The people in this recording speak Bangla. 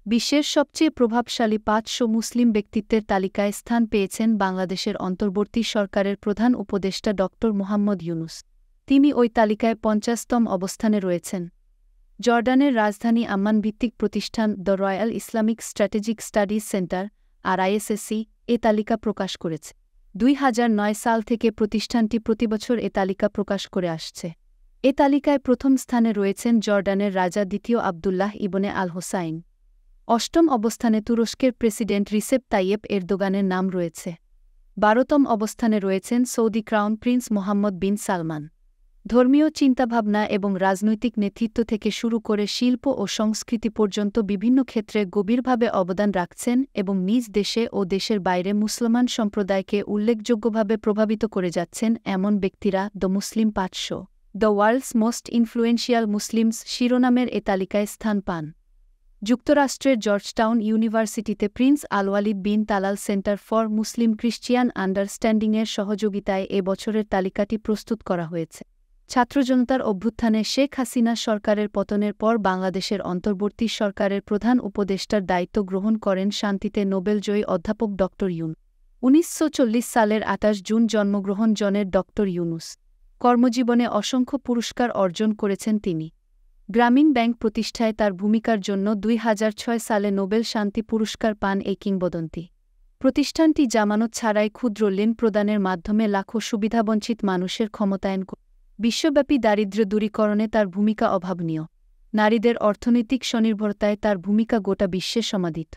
বিশ্বের সবচেয়ে প্রভাবশালী ৫০০ মুসলিম ব্যক্তিত্বের তালিকায় স্থান পেয়েছেন বাংলাদেশের অন্তর্বর্তী সরকারের প্রধান উপদেষ্টা ড. মোহাম্মদ ইউনূস। তিনি ওই তালিকায় ৫০তম অবস্থানে রয়েছেন। জর্ডানের রাজধানী আম্মান ভিত্তিক প্রতিষ্ঠান the royal Islamic strategic studies centre (RISSC) এ তালিকা প্রকাশ করেছে। ২০০৯ সাল থেকে প্রতিষ্ঠানটি প্রতিবছর এ তালিকা প্রকাশ করে আসছে। এ তালিকায় প্রথম স্থানে রয়েছেন জর্ডানের রাজা দ্বিতীয় আবদুল্লাহ ইবনে আল হোসাইন। অষ্টম অবস্থানে তুরস্কের প্রেসিডেন্ট রিসেপ তাইয়েপ এরদোগানের নাম রয়েছে। ১২তম অবস্থানে রয়েছেন সৌদি ক্রাউন প্রিন্স মোহাম্মদ বিন সালমান। ধর্মীয় চিন্তাভাবনা এবং রাজনৈতিক নেতৃত্ব থেকে শুরু করে শিল্প ও সংস্কৃতি পর্যন্ত বিভিন্ন ক্ষেত্রে গভীরভাবে অবদান রাখছেন এবং নিজ দেশে ও দেশের বাইরে মুসলমান সম্প্রদায়কে উল্লেখযোগ্যভাবে প্রভাবিত করে যাচ্ছেন এমন ব্যক্তিরা the Muslim ৫০০ the world's most influential Muslims শিরোনামের এ তালিকায় স্থান পান। যুক্তরাষ্ট্রের জর্জটাউন ইউনিভার্সিটিতে prince Al Waleed bin Talal centre for Muslim Christian আন্ডারস্ট্যান্ডিংয়ের সহযোগিতায় এ বছরের তালিকাটি প্রস্তুত করা হয়েছে। ছাত্রজনতার অভ্যুত্থানে শেখ হাসিনা সরকারের পতনের পর বাংলাদেশের অন্তর্বর্তী সরকারের প্রধান উপদেষ্টার দায়িত্ব গ্রহণ করেন শান্তিতে নোবেলজয়ী অধ্যাপক ড. ইউনূস। ১৯৪০ সালের ২৮ জুন জন্মগ্রহণ জনের ড. ইউনূস। কর্মজীবনে অসংখ্য পুরস্কার অর্জন করেছেন তিনি। গ্রামীণ ব্যাংক প্রতিষ্ঠায় তার ভূমিকার জন্য ২০০৬ সালে নোবেল শান্তি পুরস্কার পান এই কিংবদন্তি। প্রতিষ্ঠানটি জামানত ছাড়াই ক্ষুদ্র ঋণ প্রদানের মাধ্যমে লাখো সুবিধাবঞ্চিত মানুষের ক্ষমতায়ন করে। বিশ্বব্যাপী দারিদ্র্য দূরীকরণে তার ভূমিকা অভাবনীয়। নারীদের অর্থনৈতিক স্বনির্ভরতায় তার ভূমিকা গোটা বিশ্বে সমাদৃত।